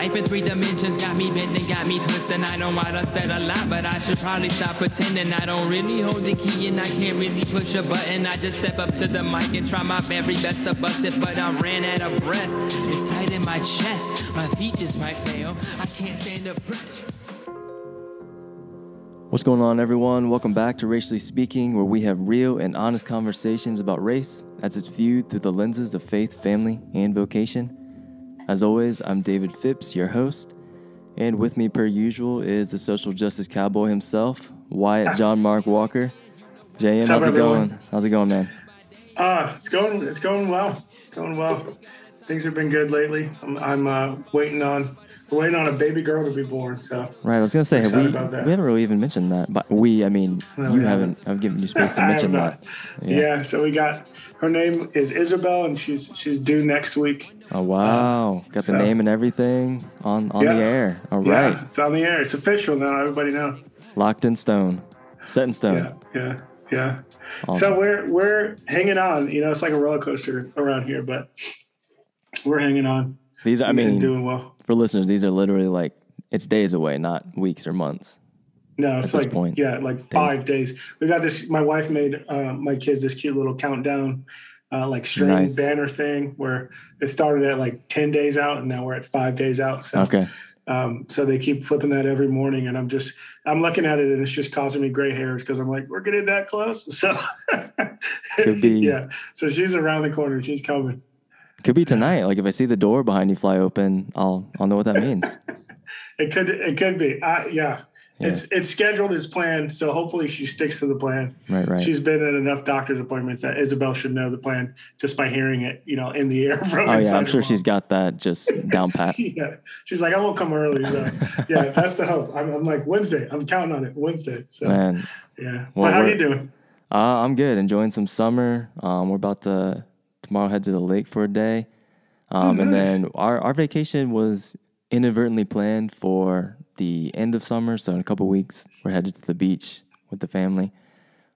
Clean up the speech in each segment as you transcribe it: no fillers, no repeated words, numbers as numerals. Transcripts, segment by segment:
life in 3 dimensions got me bent and got me twisted. I know I done said a lot, but I should probably stop pretending. I don't really hold the key and I can't really push a button. I just step up to the mic and try my very best to bust it, but I ran out of breath. It's tight in my chest, my feet just might fail. I can't stand the pressure. What's going on, everyone? Welcome back to Racially Speaking, where we have real and honest conversations about race as it's viewed through the lenses of faith, family, and vocation. As always, I'm David Phipps, your host, and with me per usual is the social justice cowboy himself, Wyatt John Mark Walker. JM, how's it going? How's it going, man? It's going well. Things have been good lately. I'm waiting on a baby girl to be born. So right, I was gonna say we haven't really even mentioned that, but you haven't. I've given you space to mention that. Yeah. So we got her name is Isabel, and she's due next week. Oh wow, got the name and everything on the air. All right, yeah, it's on the air. It's official now. Everybody knows. Locked in stone, set in stone. Yeah. So we're hanging on. You know, it's like a roller coaster around here, but we're hanging on. These are, doing well. For listeners, these are literally like, it's days away, not weeks or months. No, it's like, like 5 days. We got this, my wife made my kids this cute little countdown, string banner thing where it started at like 10 days out and now we're at 5 days out. So, okay. So they keep flipping that every morning and I'm looking at it and it's just causing me gray hairs because I'm like, we're getting that close. So, could be. Yeah. So she's around the corner. She's coming. Could be tonight. Like if I see the door behind you fly open, I'll know what that means. It could be. Yeah. It's scheduled as planned. So hopefully she sticks to the plan. Right. She's been at enough doctor's appointments that Isabel should know the plan just by hearing it, in the air from inside. Oh yeah, I'm sure she's got that just down pat. Yeah. She's like, I won't come early. Yeah, that's the hope. I'm like Wednesday. I'm counting on it. Wednesday. So man. Yeah. Well, but how are you doing? I'm good. Enjoying some summer. We're about to tomorrow head to the lake for a day. Nice. And then our vacation was inadvertently planned for the end of summer. So in a couple of weeks, we're headed to the beach with the family.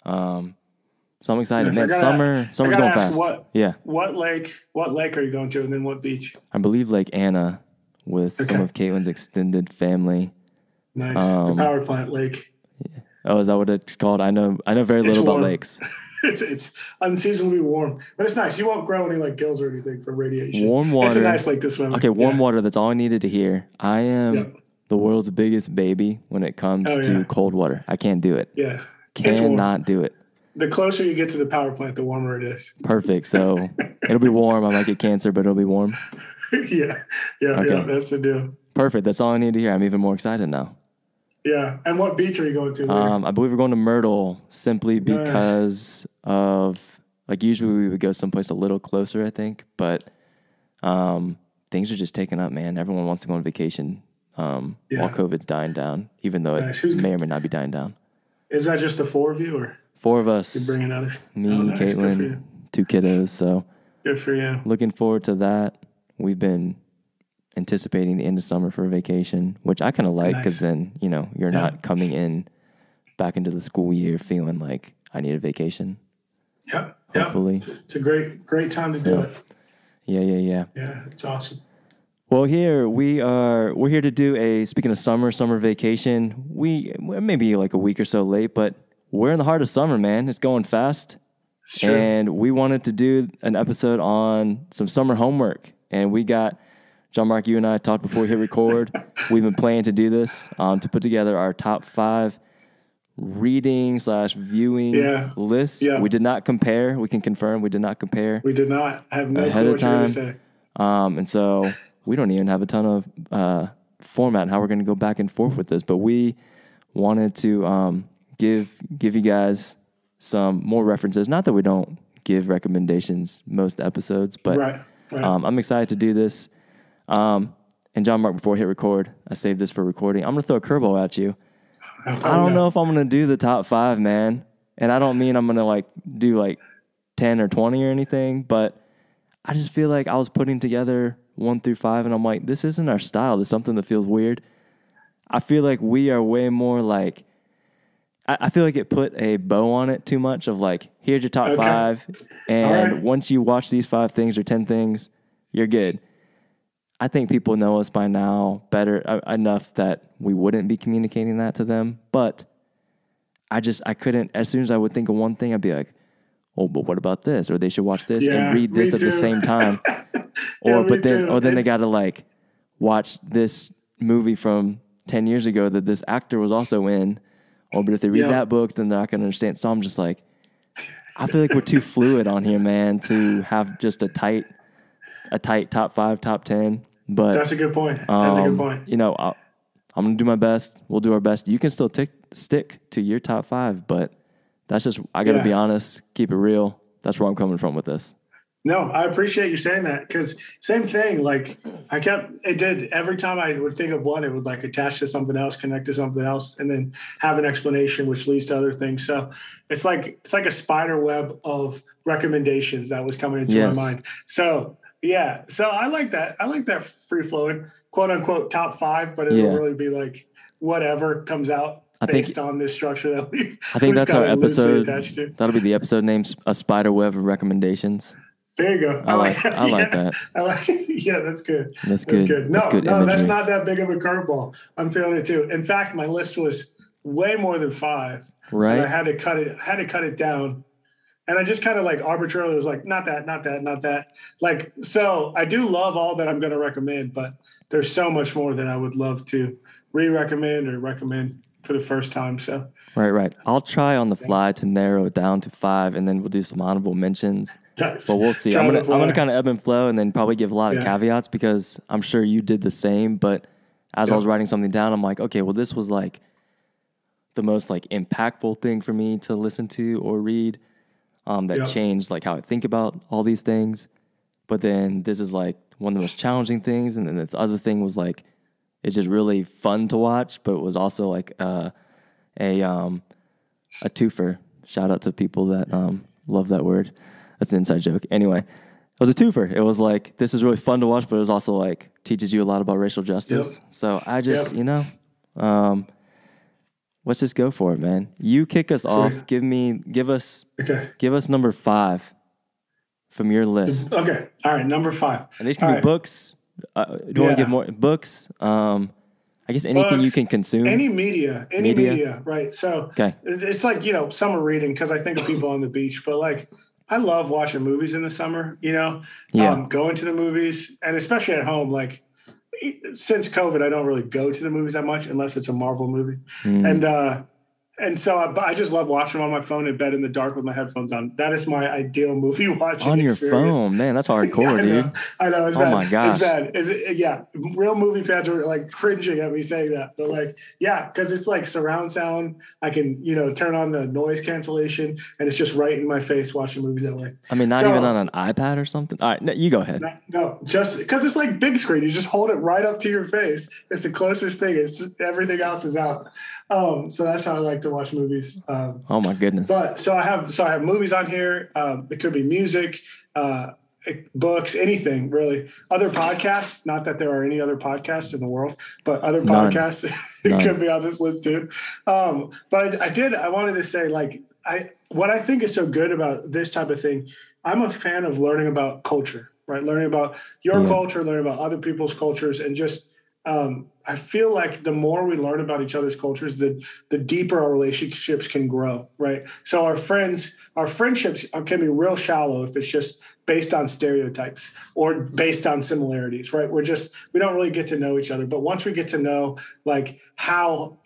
So I'm excited. Man, summer's going fast. What lake are you going to? And then what beach? I believe Lake Anna with some of Caitlin's extended family. Nice. The power plant lake. Yeah. Oh, is that what it's called? I know very little about lakes. It's unseasonably warm, but it's nice. You won't grow any gills or anything from radiation. Warm water. It's a nice lake to swim in. Okay, warm water. That's all I needed to hear. I am the world's biggest baby when it comes to cold water. I can't do it. Yeah, cannot do it. The closer you get to the power plant, the warmer it is. Perfect. So it'll be warm. I might get cancer, but it'll be warm. Yeah. That's the deal. Perfect. That's all I need to hear. I'm even more excited now. Yeah. And what beach are you going to? I believe we're going to Myrtle simply because of usually we would go someplace a little closer, I think, but things are just taking up, man. Everyone wants to go on vacation while COVID's dying down, even though it may or may not be dying down. Is that just the 4 of you or? 4 of us. You bring another? Me, Caitlin, 2 kiddos. So good for you. Looking forward to that. We've been anticipating the end of summer for a vacation, which I kind of like because then, you're not coming back into the school year feeling like I need a vacation. Yep. Hopefully. It's a great time to do it. Yeah. Yeah, it's awesome. Well, we're here to do speaking of summer vacation. We're maybe like a week or so late, but we're in the heart of summer, man. It's going fast. It's true. And we wanted to do an episode on some summer homework. And we got John Mark, you and I talked before we hit record. We've been planning to do this to put together our top 5 reading/viewing lists. Yeah. We did not compare. We can confirm we did not compare. We did not. I have no clue what you're going to say. And so we don't even have a ton of format and how we're going to go back and forth with this. But we wanted to give you guys some more references. Not that we don't give recommendations most episodes, but right. I'm excited to do this. And John Mark, before I hit record, I saved this for recording. I'm going to throw a curveball at you. I don't know if I'm going to do the top 5, man. And I don't mean I'm going to do 10 or 20 or anything, but I just feel like I was putting together 1 through 5 and I'm like, this isn't our style. There's something that feels weird. I feel like we are way more I feel like it put a bow on it too much of here's your top 5. And once you watch these 5 things or 10 things, you're good. I think people know us by now better enough that we wouldn't be communicating that to them. But I couldn't, as soon as I would think of one thing, I'd be like, oh, but what about this? Or they should watch this and read this at the same time. Then they got to like watch this movie from 10 years ago that this actor was also in. Or, but if they read that book, then they're not going to understand. So I'm just like, I feel like we're too fluid on here, man, to have just a tight top 5, top 10. But that's a good point. That's a good point. You know, I'm going to do my best. We'll do our best. You can still stick to your top 5, but that's just, I got to be honest, keep it real. That's where I'm coming from with this. No, I appreciate you saying that, because same thing, like every time I would think of one, it would like attach to something else, connect to something else, and then have an explanation, which leads to other things. So it's like a spider web of recommendations that was coming into my mind. So yeah, so I like that. I like that free flowing, quote unquote, top 5, but it'll really be like whatever comes out based on this structure that we. I think that's our episode. That'll be the episode name: A Spider Web of Recommendations. There you go. I like that. I like. Yeah, that's good. That's good. No, good that's not that big of a curveball. I'm feeling it too. In fact, my list was way more than 5. Right. I had to cut it down, and I just kind of like arbitrarily was like, not that. Like, so I do love all that I'm going to recommend, but there's so much more that I would love to re-recommend or recommend for the first time. So. Right. I'll try on the fly to narrow it down to 5, and then we'll do some honorable mentions. But we'll see. I'm gonna kind of ebb and flow, and then probably give a lot of caveats, because I'm sure you did the same. But as I was writing something down, I'm like, okay, well, this was like the most like impactful thing for me to listen to or read, that changed like how I think about all these things. But then this is like one of the most challenging things, and then the other thing was like it's just really fun to watch, but it was also like a twofer. Shout out to people that love that word. That's an inside joke. Anyway, it was a twofer. It was like, this is really fun to watch, but it was also like teaches you a lot about racial justice. Yep. So I just, let's just go for it, man. You kick us off. Give us number 5 from your list. Okay. All right. Number 5. And these can be books. Do you want to give more books? I guess anything you can consume. Any media. Right. So it's like, summer reading, because I think of people on the beach, but like, I love watching movies in the summer, going to the movies, and especially at home. Like, since COVID, I don't really go to the movies that much unless it's a Marvel movie. And so I just love watching them on my phone in bed in the dark with my headphones on. That is my ideal movie watching on your experience. Phone, man. That's hardcore, dude. I know. It's bad. My gosh. It's bad. Real movie fans are like cringing at me saying that. But like, because it's like surround sound. I can, turn on the noise cancellation, and it's just right in my face watching movies that way. I mean, not even on an iPad or something? All right, you go ahead. No, just because it's like big screen. You just hold it right up to your face. It's the closest thing. It's everything else is out. So that's how I like to watch movies. Oh my goodness! But so I have movies on here. It could be music, books, anything really. Other podcasts. Not that there are any other podcasts in the world, but other podcasts could be on this list too. But I wanted to say, like, what I think is so good about this type of thing. I'm a fan of learning about culture, right? Learning about your culture, learning about other people's cultures, and just. I feel like the more we learn about each other's cultures, the deeper our relationships can grow, right? So our friendships can be real shallow if it's just based on stereotypes or based on similarities, right? We don't really get to know each other. But once we get to know like how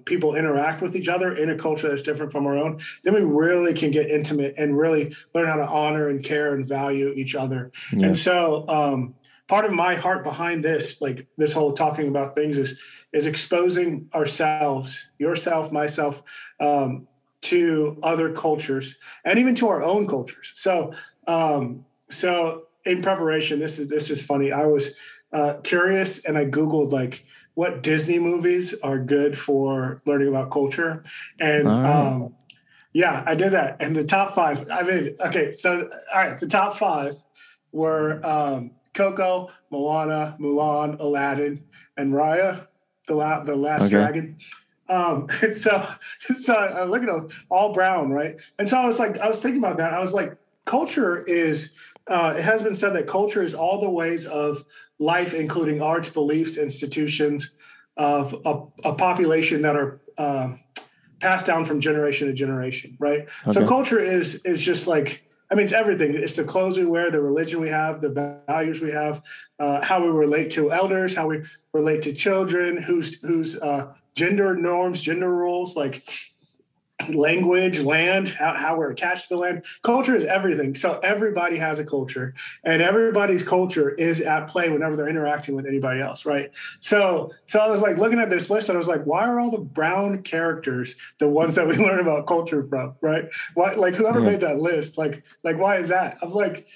people interact with each other in a culture that's different from our own, then we really can get intimate and really learn how to honor and care and value each other. Yeah. And so, part of my heart behind this, like this whole talking about things is exposing ourselves, yourself, myself, to other cultures and even to our own cultures. So in preparation, this is funny. I was curious and I Googled like what Disney movies are good for learning about culture. And I did that. And the top 5, the top 5 were Coco, Moana, Mulan, Aladdin, and Raya, the last dragon. And so I look at them, all brown, right? And so I was thinking about that. I was like, culture is, it has been said that culture is all the ways of life, including arts, beliefs, institutions of a population that are passed down from generation to generation, right? Okay. So culture is just like, I mean, it's everything. It's the clothes we wear, the religion we have, the values we have, how we relate to elders, how we relate to children, whose gender norms, gender rules, like language, land, how we're attached to the land. Culture is everything. So everybody has a culture, and everybody's culture is at play whenever they're interacting with anybody else, right? So I was like looking at this list, and I was like, why are all the brown characters the ones that we learn about culture from, right? Why, like whoever made that list, like why is that? I'm like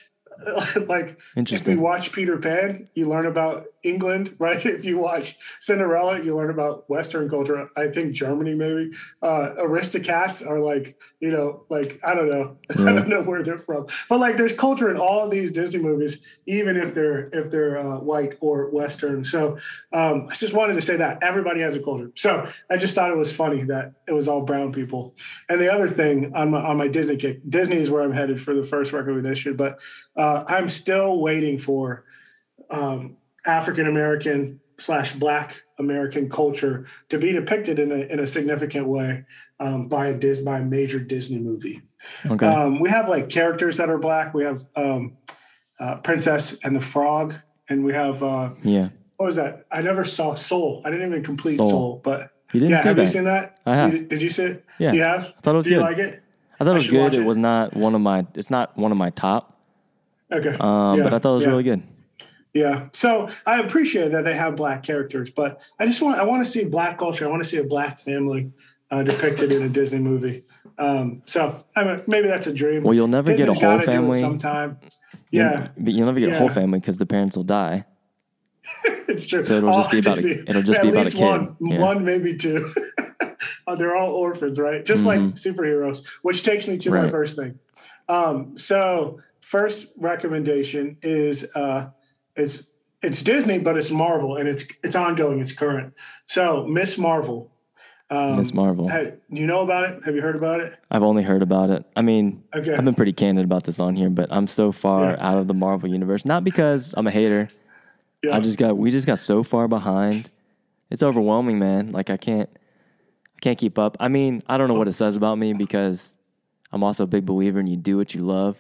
if you watch Peter Pan, you learn about England, right? If you watch Cinderella, you learn about Western culture. I think Germany, maybe. Aristocats are like, I don't know. Yeah. I don't know where they're from. But like there's culture in all of these Disney movies, even if they're white or Western. So I just wanted to say that everybody has a culture. So I just thought it was funny that it was all brown people. And the other thing on my Disney kick, Disney is where I'm headed for the first recommendation, but I'm still waiting for African-American / Black American culture to be depicted in a significant way by a major Disney movie. Okay. We have like characters that are Black. We have Princess and the Frog, and we have what was that? I never saw Soul. I didn't even complete Soul, but you didn't see have that. You seen that? I have. Did you see it? Yeah. You have? I thought it was good. Do you like it? I thought it was good. It was not one of my. It's not one of my top. Okay. But I thought it was really good. Yeah. So I appreciate that they have Black characters, but I want to see Black culture. I want to see a Black family depicted in a Disney movie. So maybe that's a dream. Well, you'll never get a whole family sometime. Yeah. But you'll never get a whole family because the parents will die. It's true. So it'll just be about a kid. One, maybe two. They're all orphans, right? Just like superheroes, which takes me to my first thing. So first recommendation is it's Disney, but it's Marvel, and it's ongoing, it's current. So Miss Marvel. Miss Marvel. Do you know about it? Have you heard about it? I've only heard about it. I mean, I've been pretty candid about this on here, but I'm so far out of the Marvel universe. Not because I'm a hater. Yeah. We just got so far behind. It's overwhelming, man. Like I can't keep up. I mean, I don't know what it says about me because I'm also a big believer in you do what you love.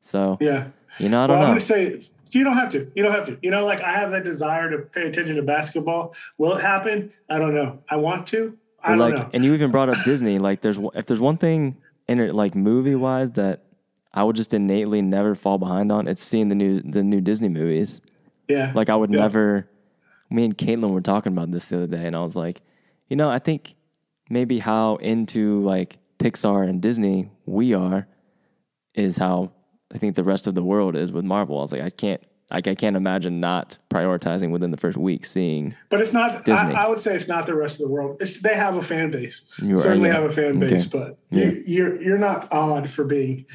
So I don't know. I'm going to say you don't have to. You don't have to. Like I have that desire to pay attention to basketball. Will it happen? I don't know. I want to. I don't know. And you even brought up Disney. Like if there's one thing in it, like movie wise, that I would just innately never fall behind on, it's seeing the new Disney movies. Yeah. Like I would never. Me and Caitlin were talking about this the other day, and I was like, I think maybe how into like Pixar and Disney we are is how I think the rest of the world is with Marvel. I was like, I can't imagine not prioritizing within the first week seeing. But it's not Disney. I would say it's not the rest of the world. They have a fan base. Certainly have a fan base, but you're not odd for being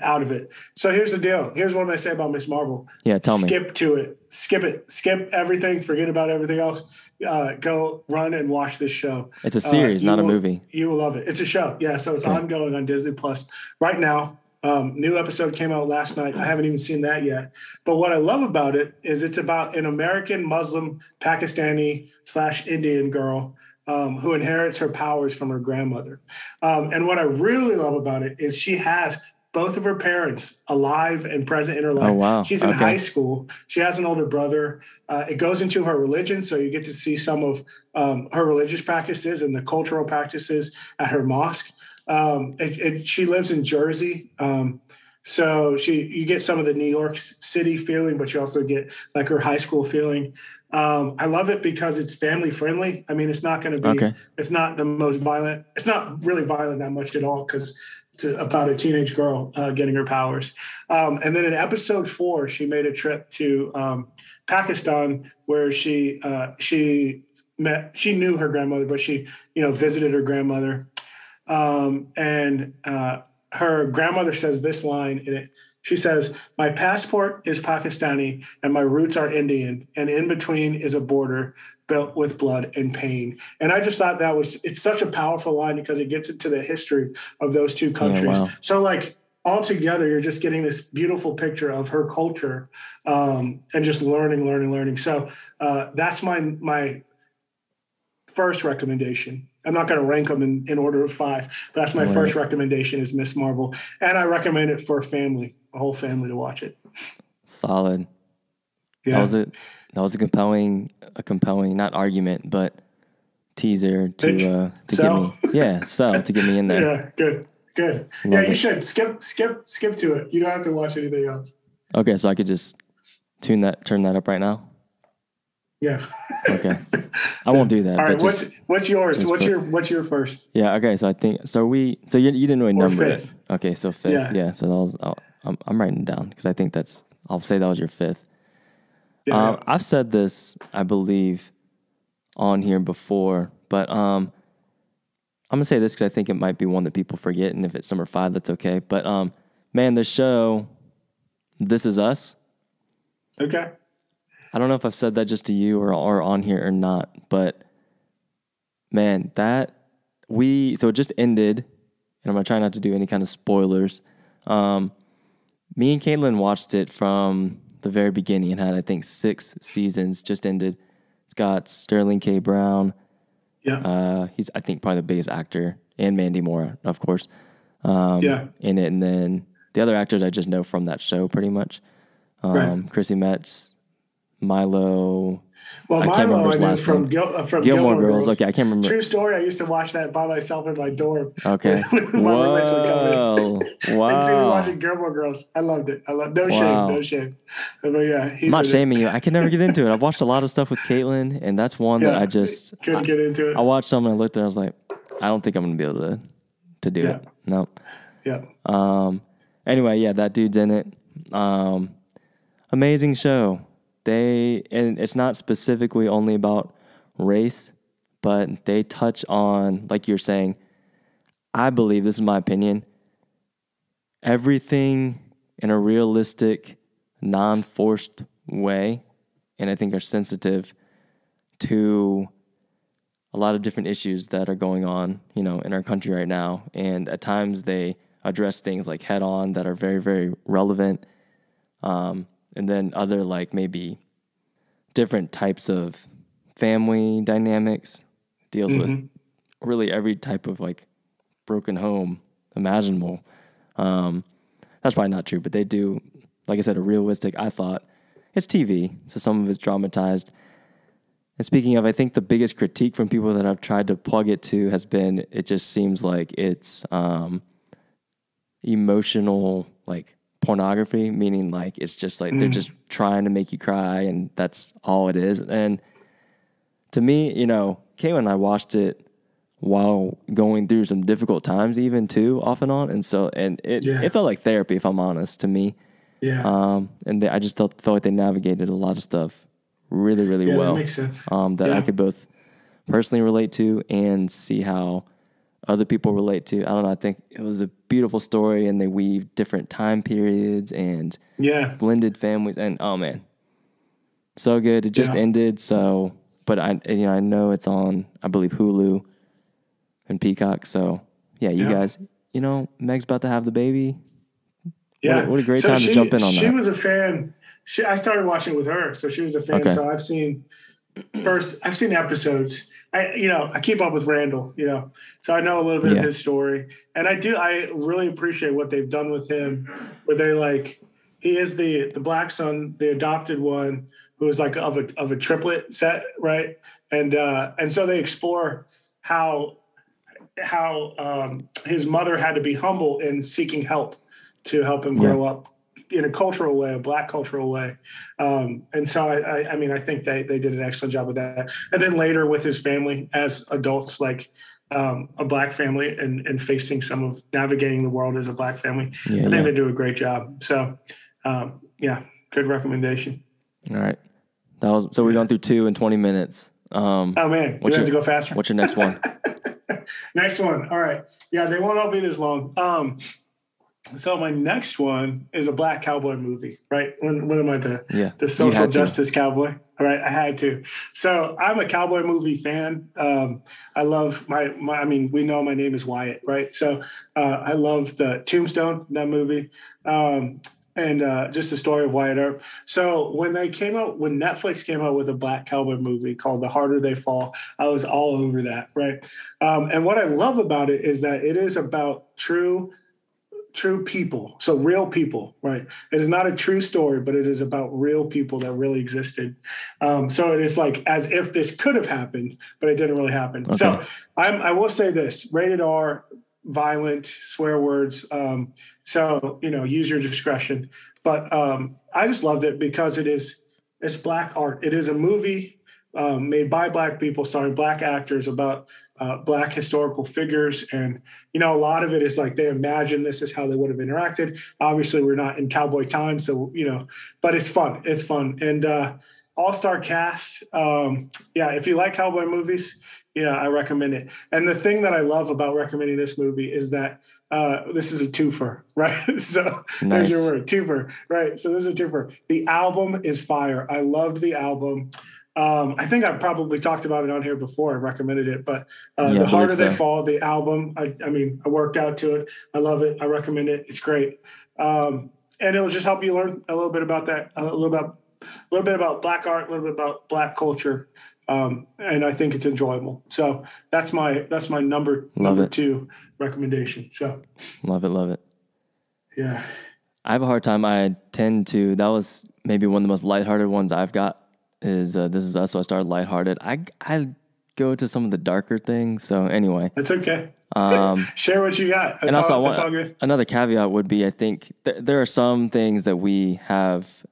out of it. So here's the deal. Here's what I say about Miss Marvel. Yeah, tell me. Skip to it. Skip it. Skip everything. Forget about everything else. Go run and watch this show. It's a series, not a movie. You will love it. It's a show. Yeah, so it's ongoing on Disney Plus right now. New episode came out last night. I haven't even seen that yet. But what I love about it is it's about an American Muslim Pakistani / Indian girl who inherits her powers from her grandmother. And what I really love about it is she has both of her parents alive and present in her life. Oh, wow. She's in high school. She has an older brother. It goes into her religion, so you get to see some of her religious practices and the cultural practices at her mosque. She lives in Jersey. So you get some of the New York City feeling, but you also get like her high school feeling. I love it because it's family friendly. I mean, it's not going to be, it's not the most violent. It's not really violent that much at all because it's about a teenage girl getting her powers. And then in episode 4, she made a trip to Pakistan where she knew her grandmother, but she, visited her grandmother. And her grandmother says this line in it. She says, "My passport is Pakistani and my roots are Indian, and in between is a border built with blood and pain." And I just thought it's such a powerful line because it gets into the history of those two countries. Yeah, wow. So like altogether, you're just getting this beautiful picture of her culture, and just learning. So that's my first recommendation. I'm not going to rank them in order of 5, but that's my first recommendation is Miss Marvel. And I recommend it for a whole family to watch it. Solid. Yeah. That was a compelling, not argument, but teaser to get me. Yeah. To get me in there. Yeah. Good. Love you should skip to it. You don't have to watch anything else. Okay. So I could just turn that up right now. Yeah. Okay. I won't do that. All right. What's yours? What's your first? Yeah. Okay. So I think you didn't really number it. Okay. So 5th. Yeah. So I'm writing it down because I think I'll say that was your 5th. Yeah. I've said this, I believe, on here before, but I'm gonna say this because I think it might be one that people forget, and if it's number 5, that's okay. But man, the show, This Is Us. Okay. I don't know if I've said that just to you or on here or not, but man, so it just ended, and I'm gonna try not to do any kind of spoilers. Me and Caitlin watched it from the very beginning. It had, I think, 6 seasons, just ended. It's got Sterling K. Brown. Yeah. He's, I think, probably the biggest actor, and Mandy Moore, of course, in it. And then the other actors I just know from that show pretty much. Chrissy Metz, Milo. Well, I can't Milo, remember his last from Gilmore Girls. Okay, I can't remember. True story. I used to watch that by myself in my dorm. Okay. Whoa. Wow. And see me watching Gilmore Girls. I loved it. No shame. But yeah, I'm not shaming you. I can never get into it. I've watched a lot of stuff with Caitlin, and that's one that I just couldn't get into it. I watched some and I looked and I was like, I don't think I'm gonna be able to do it. No. Yeah. Anyway, yeah, that dude's in it. Amazing show. And it's not specifically only about race, but they touch on, like you're saying, I believe, this is my opinion, everything in a realistic, non-forced way, and I think are sensitive to a lot of different issues that are going on, in our country right now. And at times they address things like head on that are very, very relevant. And then other like maybe different types of family dynamics, deals with really every type of like broken home imaginable. That's probably not true, but they do, like I said, a realistic, I thought, it's TV, so some of it's dramatized. And speaking of, I think the biggest critique from people that I've tried to plug it to has been, it just seems like it's emotional, like pornography, meaning like it's just like they're just trying to make you cry, and that's all it is. And to me, Caitlin and I watched it while going through some difficult times, even too, off and on, and it felt like therapy, if I'm honest, to me. Yeah. And I just felt like they navigated a lot of stuff really, really well. That makes sense. That I could both personally relate to and see how other people relate to. I don't know. I think it was a beautiful story, and they weave different time periods and blended families, and oh man, so good. It just ended. So, but I know it's on, I believe, Hulu and Peacock. So yeah, you guys, Meg's about to have the baby. Yeah. What a great time to jump in on that. She was a fan. I started watching with her, so she was a fan. Okay. So I've seen episodes. I keep up with Randall, so I know a little bit of his story, and I really appreciate what they've done with him, where they he is the black son, the adopted one, who is like of a triplet set, right? And so they explore how his mother had to be humble in seeking help to help him grow up in a cultural way, a black cultural way. And so I think they did an excellent job with that. And then later with his family as adults, like a black family and facing some of navigating the world as a black family. I think they do a great job. So good recommendation. All right. So we've gone through 2 in 20 minutes. Oh man, we have to go faster. What's your next one? Next one. All right. Yeah, they won't all be this long. So my next one is a black cowboy movie, right? When am I the social justice cowboy? All right, I had to. So I'm a cowboy movie fan. I love I mean, we know my name is Wyatt, right? So I love the Tombstone, that movie. And just the story of Wyatt Earp. So when Netflix came out with a black cowboy movie called The Harder They Fall, I was all over that, right? And what I love about it is that it is about true people, so real people, right? It is not a true story, but it is about real people that really existed. So it is like as if this could have happened, but it didn't really happen. Okay. So I will say this: rated R, violent, swear words. So use your discretion. But I just loved it because it's black art. It is a movie made by black people, starring black actors about black historical figures. And, a lot of it is like they imagine this is how they would have interacted. Obviously, we're not in cowboy time. So, but it's fun. It's fun. And all-star cast. If you like cowboy movies, I recommend it. And the thing that I love about recommending this movie is that this is a twofer, right? So There's your word, twofer, right? So this is a twofer. The album is fire. I loved the album. I think I've probably talked about it on here before. I recommended it, but The Harder They Fall, the album, I worked out to it. I love it. I recommend it. It's great. And it'll just help you learn a little bit about that, a little bit about black art, a little bit about black culture. And I think it's enjoyable. So that's my number two recommendation. So love it. Yeah. I have a hard time. That was maybe one of the most lighthearted ones I've got. Is This Is Us, so I started lighthearted. I go to some of the darker things. So anyway, it's okay. Share what you got. That's and also, all good. Another caveat would be, I think there are some things that we have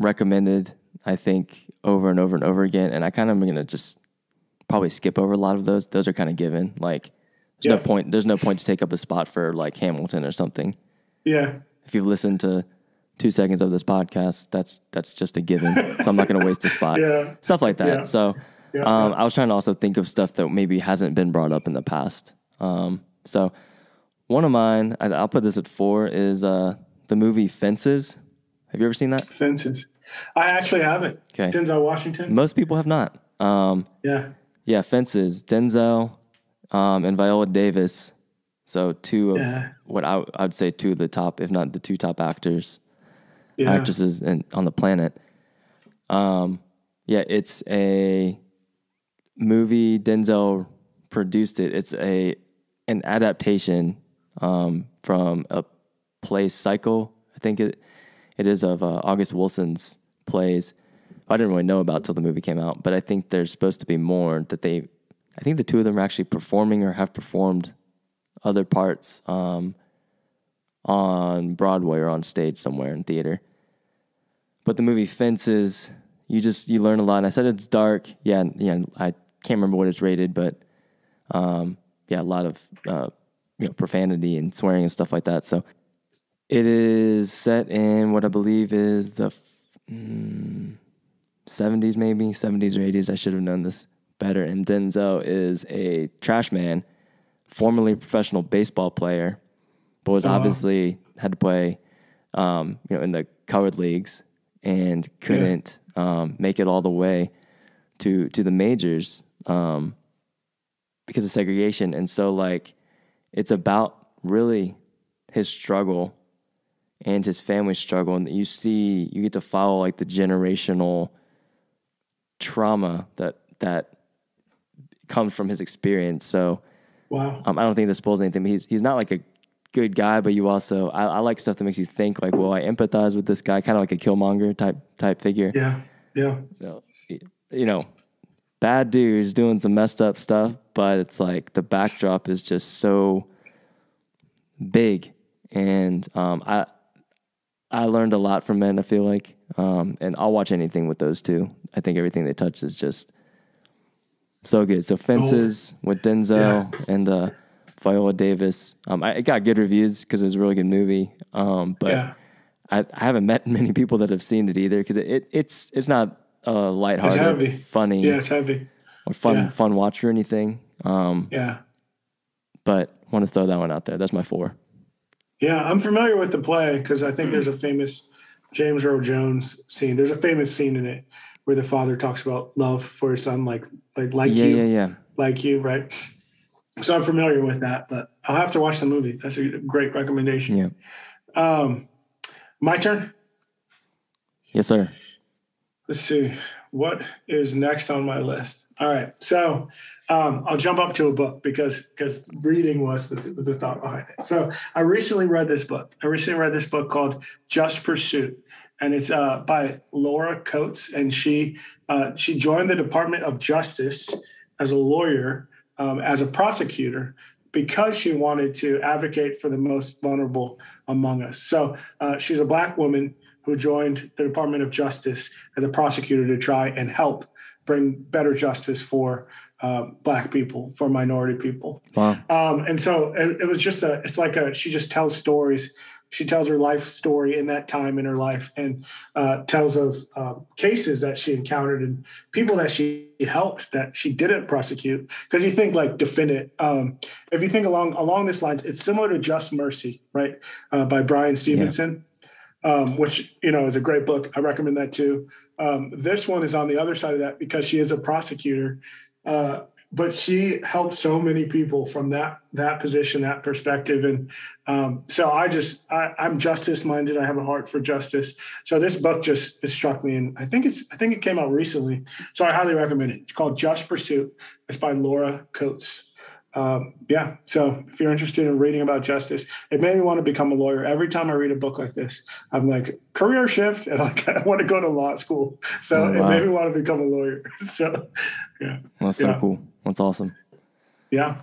recommended, I think, over and over and over again, and I kind of am gonna just probably skip over a lot of those. Those are kind of given. Like, there's no point to take up a spot for like Hamilton or something. Yeah. If you've listened to 2 seconds of this podcast, that's just a given. So I'm not going to waste a spot. Stuff like that. Yeah. So I was trying to also think of stuff that maybe hasn't been brought up in the past. So one of mine, I'll put this at 4, is the movie Fences. Have you ever seen that? Fences. I actually haven't. Okay. Denzel Washington. Most people have not. Yeah, Fences. Denzel and Viola Davis. So two of what I would say two of the top, if not the two top actors. Actresses on the planet. It's a movie. Denzel produced it. It's an adaptation from a play Cycle. I think it is of August Wilson's plays. I didn't really know about till the movie came out, but I think there's supposed to be more that I think the two of them are actually performing or have performed other parts on Broadway or on stage somewhere in theater. But the movie Fences, you learn a lot. And I said it's dark. Yeah, I can't remember what it's rated, but a lot of profanity and swearing and stuff like that. So it is set in what I believe is the 70s, maybe 70s or 80s. I should have known this better. And Denzel is a trash man, formerly a professional baseball player, but was obviously had to play, in the colored leagues. And couldn't make it all the way to the majors because of segregation. And so, like, it's about really his struggle and his family's struggle. And you get to follow, like, the generational trauma that comes from his experience. So, wow. I don't think this spoils anything. But he's not like a good guy, but you also I like stuff that makes you think like, well, I empathize with this guy, kind of like a Killmonger type figure. Bad dude's doing some messed up stuff, but it's like the backdrop is just so big, and I learned a lot from it. I feel like, and I'll watch anything with those two. I think everything they touch is just so good. So Fences with Denzel and Viola Davis. It got good reviews because it was a really good movie. But I haven't met many people that have seen it either because it's not lighthearted, funny. Yeah, it's heavy. Or fun watch or anything. But want to throw that one out there. That's my 4. Yeah, I'm familiar with the play because I think there's a famous James Earl Jones scene. There's a famous scene in it where the father talks about love for his son, like like you, right? So I'm familiar with that, but I'll have to watch the movie. That's a great recommendation. Yeah. My turn. Yes, sir. Let's see what is next on my list. All right, so I'll jump up to a book because reading was the thought behind it. So I recently read this book. Called Just Pursuit, and it's by Laura Coates, and she joined the Department of Justice as a lawyer, as a prosecutor, because she wanted to advocate for the most vulnerable among us. So she's a Black woman who joined the Department of Justice as a prosecutor to try and help bring better justice for Black people, for minority people. Wow. And so it was just she just tells stories. She tells her life story in that time in her life, and tells of cases that she encountered and people that she helped that she didn't prosecute. Because you think like defendant, if you think along this lines, it's similar to Just Mercy, right? By Brian Stevenson, which, is a great book. I recommend that too. This one is on the other side of that because she is a prosecutor, but she helped so many people from that position, that perspective. And so I'm justice minded. I have a heart for justice. So this book just struck me, and I think it came out recently. So I highly recommend it. It's called Just Pursuit. It's by Laura Coates. So if you're interested in reading about justice, it made me want to become a lawyer. Every time I read a book like this, I'm like, career shift, and I want to go to law school. So It made me want to become a lawyer. So, yeah. That's so cool. That's awesome. Yeah.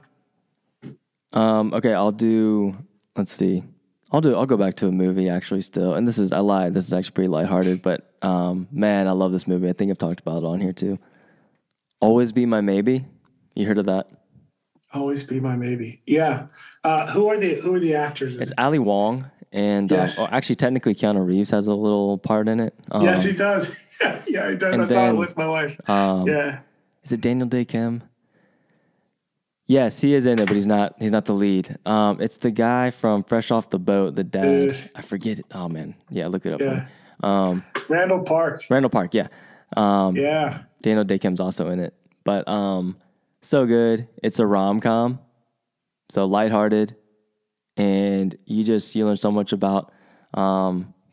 Okay, I'll go back to a movie actually still. And I lied. This is actually pretty lighthearted, but man, I love this movie. I think I've talked about it on here too. Always Be My Maybe. You heard of that? Always Be My Maybe. Yeah. Who are the actors? It's Ali Wong, and yes. Actually, technically, Keanu Reeves has a little part in it. Yes, he does. Yeah, he does. I saw it with my wife. Yeah. Is it Daniel Day-Kim? Yes, he is in it, but he's not the lead. It's the guy from Fresh Off the Boat, the dad. I forget it. Oh man, yeah, look it up for me. Randall Park. Yeah. Yeah. Daniel Day-Kim's also in it, but so good. It's a rom-com, so lighthearted, and you learn so much about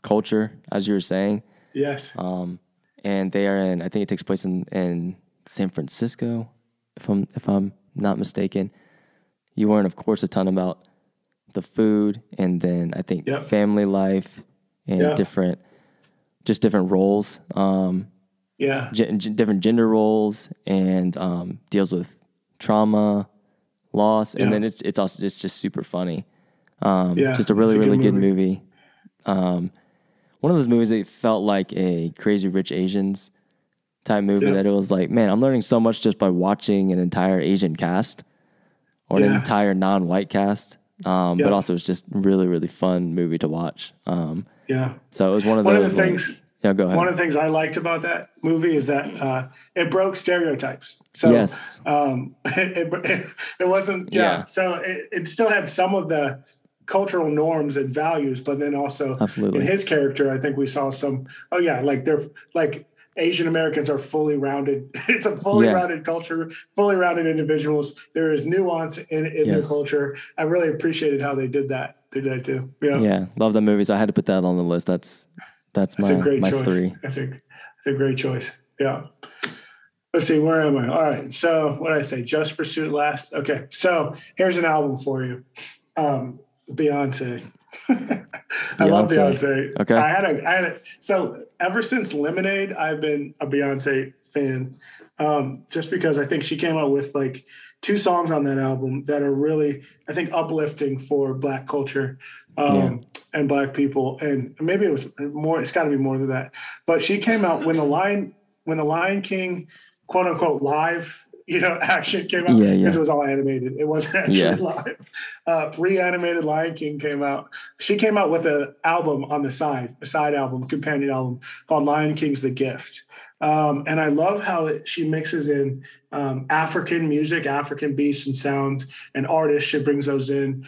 culture, as you were saying. Yes. And they are I think it takes place in San Francisco, if I'm not mistaken. You learn, of course, a ton about the food, and then I think family life and different roles. Different gender roles, and deals with trauma, loss, and then it's just super funny. Just a really, really good movie. One of those movies that felt like a Crazy Rich Asians type movie, that it was like, man, I'm learning so much just by watching an entire Asian cast or an entire non-white cast. But also it's just really, really fun movie to watch. So it was one of the things. Yeah, go ahead. One of the things I liked about that movie is that it broke stereotypes. So yes. It wasn't, so it still had some of the cultural norms and values, but then also in his character, I think we saw some, like Asian Americans are fully rounded. It's a fully rounded culture, fully rounded individuals. There is nuance in their culture. I really appreciated how they did that. They did that too. Yeah. Love the movie. So I had to put that on the list. That's my choice. 3. That's a great choice. Yeah. Let's see, where am I? All right. So what did I say? Just Pursuit last. Okay. So here's an album for you. Beyonce. I love Beyonce. Okay. I had a so ever since Lemonade, I've been a Beyonce fan. Just because I think she came out with like 2 songs on that album that are really, I think, uplifting for Black culture. And Black people, and maybe it was more. It's got to be more than that. But she came out when the Lion King, quote unquote, live, action came out because it was all animated. It wasn't actually live. Reanimated Lion King came out. She came out with an album on the side, a side album, companion album called Lion King's The Gift. And I love how she mixes in African music, African beats and sounds, and artists. She brings those in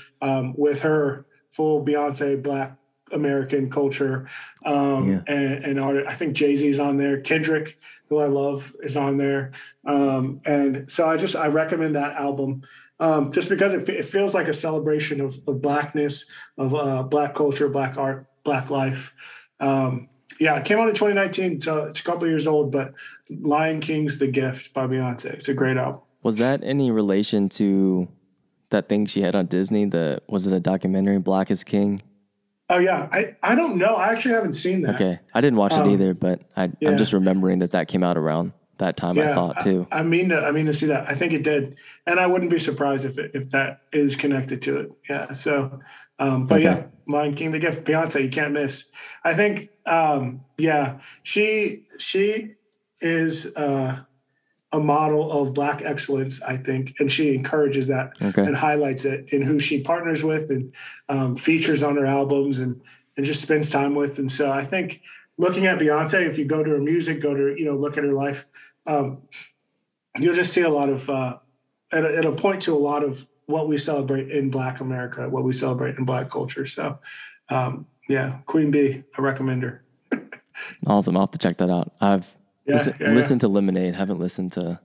with her full Beyonce Black American culture. And art. I think Jay-Z's on there. Kendrick, who I love, is on there. And so I recommend that album. Just because it feels like a celebration of Blackness, of Black culture, Black art, Black life. It came out in 2019, so it's a couple of years old, but Lion King's The Gift by Beyonce. It's a great album. Was that any relation to that thing she had on Disney? Was it a documentary, Black is King? Oh, yeah. I don't know. I actually haven't seen that. Okay. I didn't watch it either, but I'm just remembering that came out around that time, I thought, too. I mean to see that. I think it did. And I wouldn't be surprised if that is connected to it. Yeah. So, Lion King, The Gift, Beyonce, you can't miss. I think, she is a model of Black excellence, I think, and she encourages that and highlights it in who she partners with and features on her albums and just spends time with. And so I think looking at Beyonce, if you go to her music, look at her life, you'll just see a lot of, it'll point to a lot of what we celebrate in Black America, what we celebrate in Black culture. So, Queen Bee, I recommend her. Awesome. I'll have to check that out. I've listened to Lemonade. Haven't listened to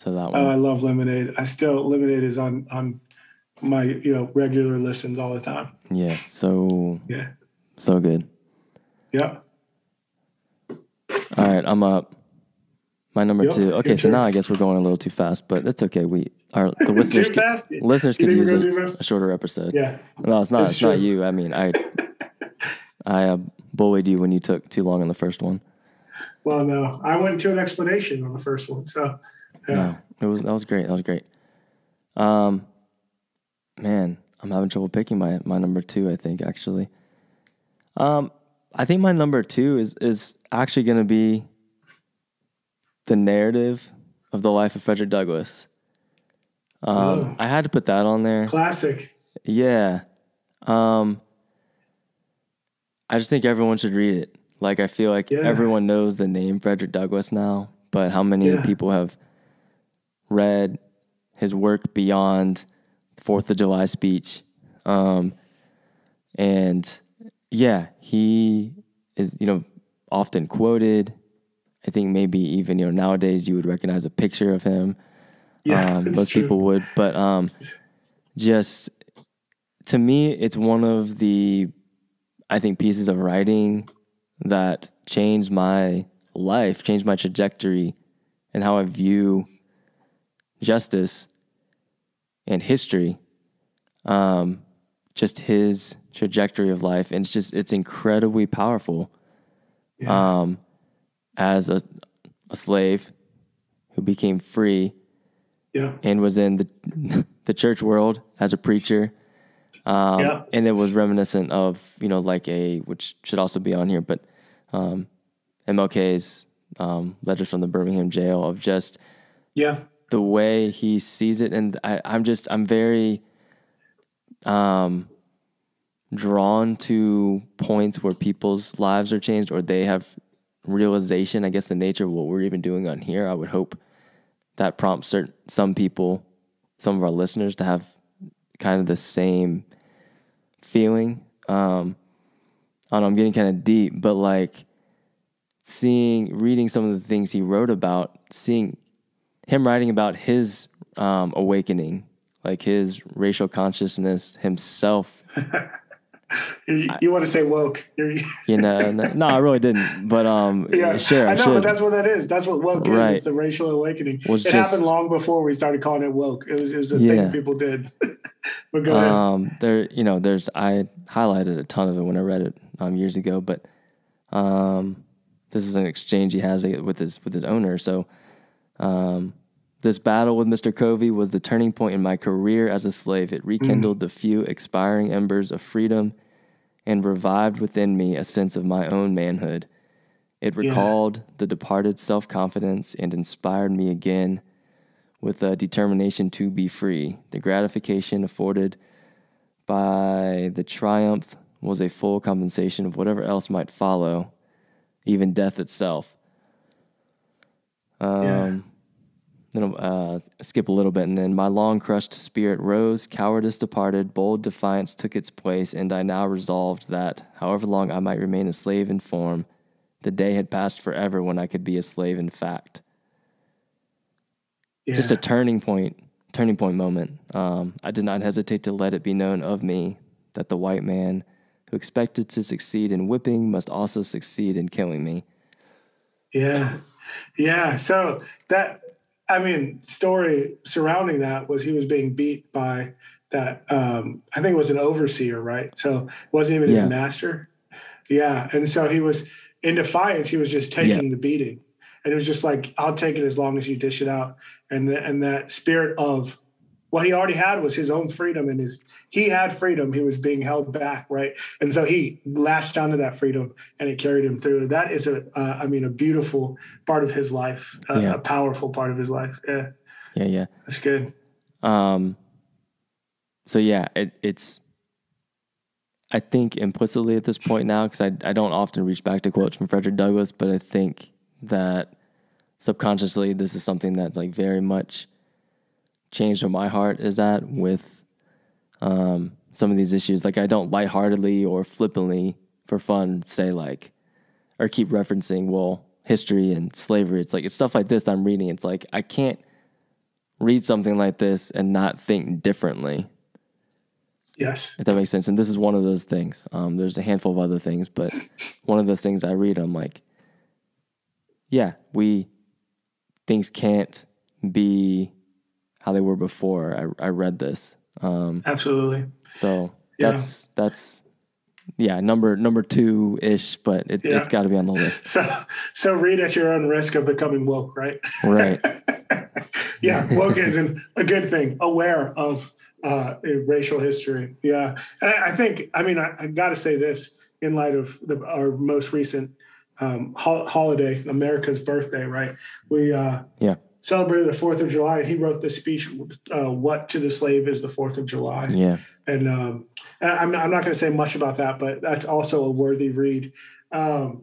that one. Oh, I love Lemonade. Lemonade is on my, regular listens all the time. Yeah. So good. Yeah. All right. I'm up. My number 2. Okay. So now I guess we're going a little too fast, but that's okay. The listeners could use a shorter episode. Yeah. No, it's not. It's not you. I mean, I bullied you when you took too long on the first one. Well, no, I went to an explanation on the first one. So, yeah. No, that was great. Man, I'm having trouble picking my number 2, I think, actually. I think my number 2 is actually going to be the narrative of the life of Frederick Douglass. I had to put that on there. Classic. Yeah. I just think everyone should read it. Like, I feel like everyone knows the name Frederick Douglass now, but how many people have read his work beyond 4th of July speech? He is, often quoted. I think maybe even, nowadays you would recognize a picture of him. Yeah, most people would. But just, to me, it's one of the, I think, pieces of writing that changed my life, changed my trajectory and how I view justice and history. Just his trajectory of life. And it's incredibly powerful. As a slave who became free and was in the church world as a preacher. And it was reminiscent of, which should also be on here, but MLK's letters from the Birmingham jail of just the way he sees it. And I'm very drawn to points where people's lives are changed or they have realization, I guess, the nature of what we're even doing on here. I would hope that prompts some people, some of our listeners, to have kind of the same feeling. I don't know, I'm getting kind of deep, but like reading some of the things he wrote about, seeing him writing about his awakening, like his racial consciousness himself. You want to say woke? No, I really didn't. But sure, I know, but that's what that is. That's what woke is. It's the racial awakening. It happened long before we started calling it woke. It was a thing people did. But go ahead. I highlighted a ton of it when I read it years ago. But this is an exchange he has with his owner. So this battle with Mr. Covey was the turning point in my career as a slave. It rekindled the few expiring embers of freedom and revived within me a sense of my own manhood. It recalled the departed self-confidence and inspired me again with a determination to be free. The gratification afforded by the triumph was a full compensation of whatever else might follow, even death itself. then skip a little bit, and then my long crushed spirit rose, cowardice departed, bold defiance took its place, and I now resolved that, however long I might remain a slave in form, the day had passed forever when I could be a slave in fact. Yeah. Just a turning point moment. I did not hesitate to let it be known of me that the white man who expected to succeed in whipping must also succeed in killing me. Yeah. Yeah. So story surrounding that was he was being beat by that, I think it was an overseer, right? So it wasn't even his master. Yeah. And so he was in defiance. He was just taking the beating. And it was just like, I'll take it as long as you dish it out. And that spirit of what he already had was his own freedom, and he had freedom. He was being held back, right? And so he latched onto that freedom, and it carried him through. That is a beautiful part of his life, a powerful part of his life. Yeah. Yeah. That's good. So yeah, it's, I think implicitly at this point now, because I don't often reach back to quotes from Frederick Douglass, but I think that subconsciously this is something that like very much changed where my heart is at with some of these issues. Like I don't lightheartedly or flippantly for fun say like, or keep referencing, well, history and slavery. It's like, it's stuff like this I'm reading. It's like, I can't read something like this and not think differently. Yes. If that makes sense. And this is one of those things. There's a handful of other things, but one of the things I read, I'm like, yeah, things can't be how they were before I read this. Absolutely. So that's number 2-ish, but it's got to be on the list. So read at your own risk of becoming woke, right? Right. Yeah, woke is a good thing. Aware of racial history. Yeah, and I think I got to say this in light of our most recent holiday, America's birthday, right? We celebrated the 4th of July, and he wrote this speech, What to the Slave is the 4th of July. Yeah. And I'm not going to say much about that, but that's also a worthy read.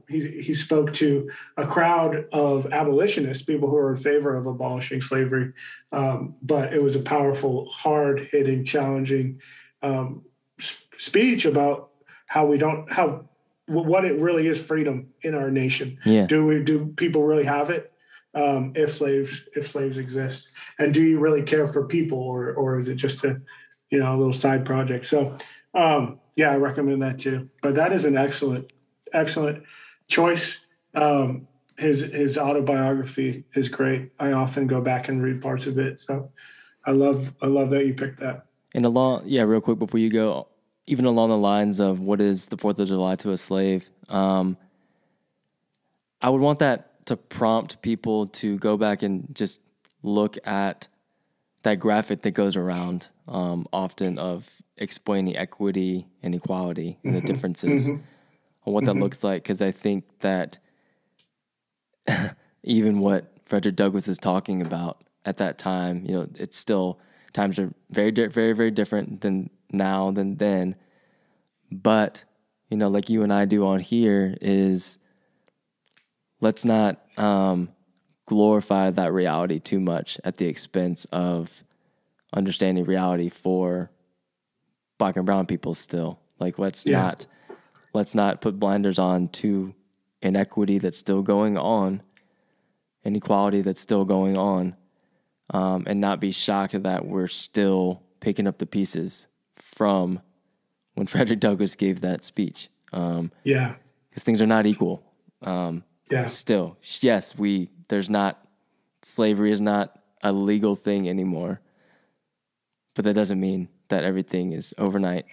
He spoke to a crowd of abolitionists, people who are in favor of abolishing slavery. But it was a powerful, hard-hitting, challenging speech about what it really is freedom in our nation. Yeah. Do people really have it? If slaves exist, and do you really care for people, or is it just a little side project? So I recommend that too. But that is an excellent choice. His autobiography is great. I often go back and read parts of it. So I love that you picked that. And real quick before you go, even along the lines of what is the 4th of July to a slave, I would want that to prompt people to go back and just look at that graphic that goes around often of explaining equity and equality and the differences on what that looks like. Because I think that even what Frederick Douglass is talking about at that time, it's still, times are very, very, very different than now than then. But, like you and I do on here is, let's not glorify that reality too much at the expense of understanding reality for Black and brown people still. Like, let's not put blinders on to inequity that's still going on, inequality that's still going on, and not be shocked that we're still picking up the pieces from when Frederick Douglass gave that speech. Because things are not equal. Still, yes, slavery is not a legal thing anymore, but that doesn't mean that everything is overnight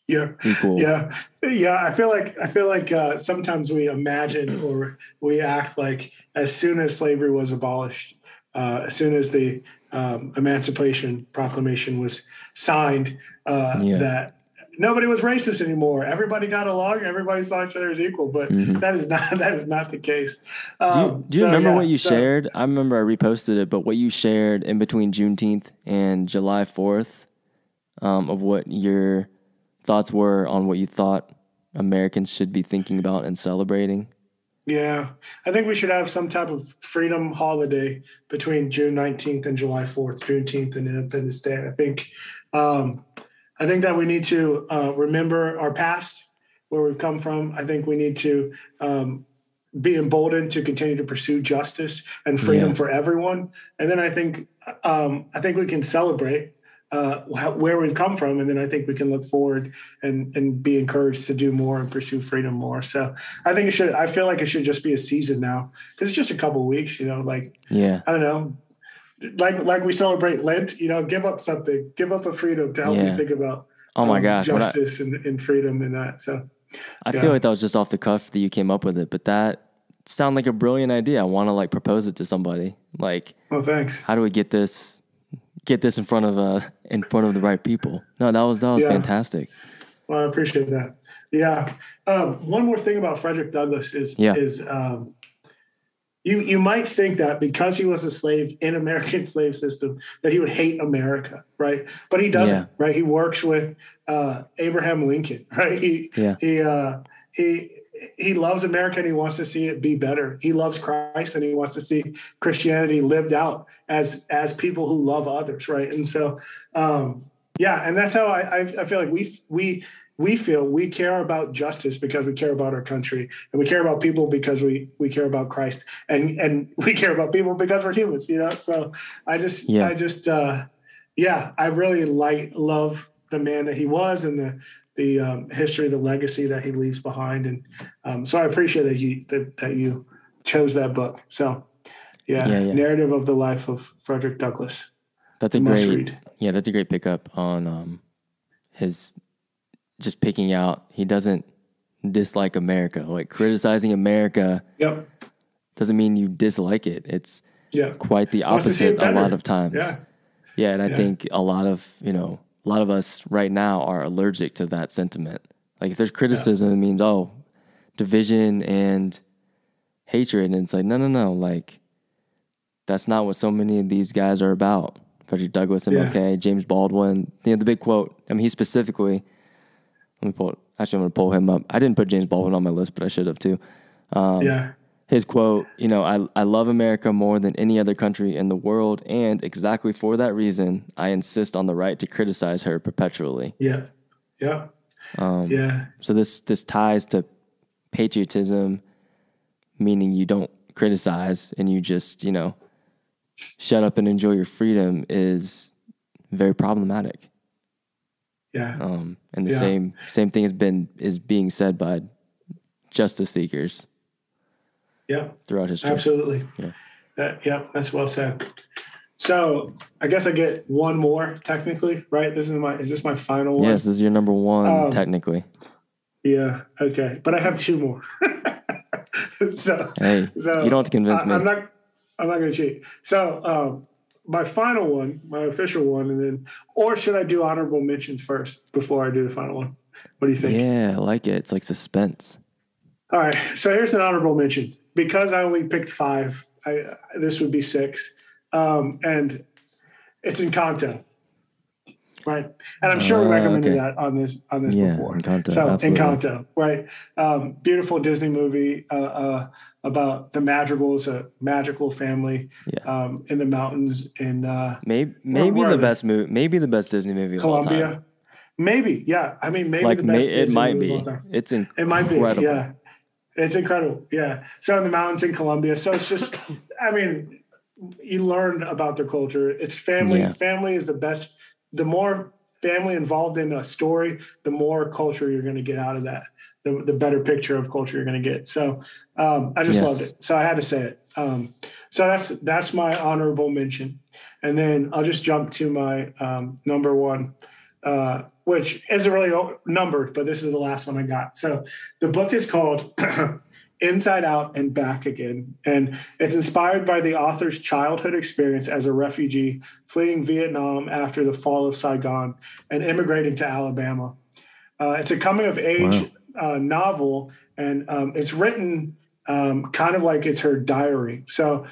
equal. Yeah. I feel like sometimes we imagine or we act like as soon as slavery was abolished, as soon as the Emancipation Proclamation was signed, that nobody was racist anymore. Everybody got along. Everybody saw each other as equal. But that is not the case. Do you remember what you shared? I remember I reposted it, but what you shared in between Juneteenth and July 4th, of what your thoughts were on what you thought Americans should be thinking about and celebrating. Yeah, I think we should have some type of freedom holiday between June 19th and July 4th, Juneteenth and Independence Day. Um, I think that we need to remember our past, where we've come from. I think we need to be emboldened to continue to pursue justice and freedom for everyone. And then I think we can celebrate where we've come from, and then I think we can look forward and be encouraged to do more and pursue freedom more. So I think it should. I feel like it should just be a season now, because it's just a couple of weeks. Like I don't know, like we celebrate Lent. Give up something, give up a freedom to help you think about my gosh, justice and freedom and that. So I feel like that was just off the cuff that you came up with it, but that sounded like a brilliant idea. I want to propose it to somebody. Oh, thanks. How do we get this in front of the right people? No, that was fantastic. Well, I appreciate that. Yeah. One more thing about Frederick Douglass is you might think that because he was a slave in American slave system that he would hate America, right? But he doesn't, right? He works with Abraham Lincoln, right? He loves America and he wants to see it be better. He loves Christ and he wants to see Christianity lived out as people who love others, right? And so, and that's how I feel like we feel we care about justice because we care about our country, and we care about people because we care about Christ, and we care about people because we're humans, So I really love the man that he was and the history, the legacy that he leaves behind. And so I appreciate that you chose that book. So Narrative of the Life of Frederick Douglass. That's a great pickup on his just picking out. He doesn't dislike America. Criticizing America doesn't mean you dislike it. It's quite the opposite a lot of times. And I think a lot of us right now are allergic to that sentiment. If there's criticism, it means, division and hatred. And it's no. That's not what so many of these guys are about. Frederick Douglass, MLK, James Baldwin, the big quote. I mean, he specifically, I'm going to pull him up. I didn't put James Baldwin on my list, but I should have too. His quote, I love America more than any other country in the world, and exactly for that reason, I insist on the right to criticize her perpetually. So this ties to patriotism, meaning you don't criticize and you just, shut up and enjoy your freedom, is very problematic. And the same thing is being said by justice seekers. Throughout history. Absolutely. That's well said. So I guess I get one more technically, right? Is this my final one? Yes, this is your number one technically. Yeah. Okay. But I have two more. so you don't have to convince me. I'm not going to cheat. So my final one, my official one, or should I do honorable mentions first before I do the final one? What do you think? Yeah, I like it. It's like suspense. All right. So here's an honorable mention. Because I only picked 5, this would be 6. And it's Encanto. Right. And I'm sure we recommended that on this before. Encanto, so absolutely. Encanto, right. Beautiful Disney movie about the Madrigals, a magical family in the mountains in maybe the best movie, maybe the best Disney movie of all time. Maybe, yeah. I mean, maybe the best it might be. It's incredible. It might be, yeah. It's incredible, yeah. So in the mountains in Colombia. So it's just, I mean, you learn about their culture. It's family. Yeah. Family is the best. The more family involved in a story, the more culture you're going to get out of that. The better picture of culture you're going to get. So I just loved it. So I had to say it. So that's my honorable mention. And then I'll just jump to my number one, which isn't really numbered, but this is the last one I got. So the book is called Inside Out and Back Again. And it's inspired by the author's childhood experience as a refugee fleeing Vietnam after the fall of Saigon and immigrating to Alabama. It's a coming of age novel, and it's written kind of like it's her diary. So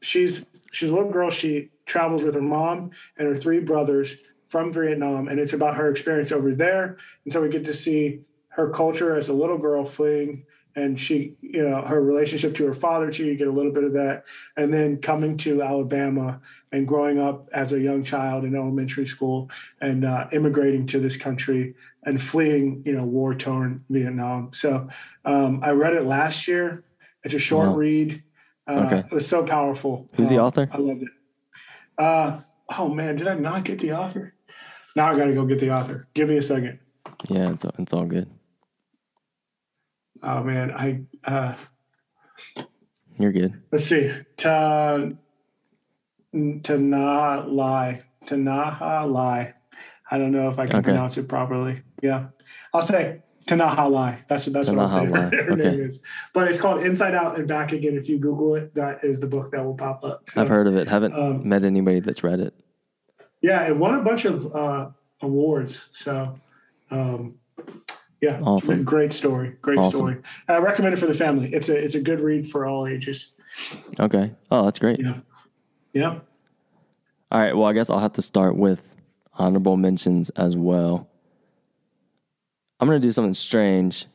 she's a little girl. She travels with her mom and her 3 brothers from Vietnam, and it's about her experience over there. And so we get to see her culture as a little girl fleeing and she, her relationship to her father too, you get a little bit of that. And then coming to Alabama and growing up as a young child in elementary school and immigrating to this country and fleeing, war-torn Vietnam. So I read it last year. It's a short read. Okay. It was so powerful. Who's the author? I loved it. Oh man, did I not get the author? Now I got to go get the author. Give me a second. Yeah, it's all good. Oh man, You're good. Let's see. Tanaha Lai. I don't know if I can pronounce it properly. Yeah, I'll say Tanaha Lai. That's what I'll say. Her name is. But it's called Inside Out and Back Again. If you Google it, that is the book that will pop up. So, I've heard of it. Haven't met anybody that's read it. Yeah, it won a bunch of awards. So, yeah, awesome. Great story. Story. I recommend it for the family. It's a good read for all ages. Okay. Oh, that's great. Yeah. All right. Well, I guess I'll have to start with honorable mentions as well. I'm going to do something strange.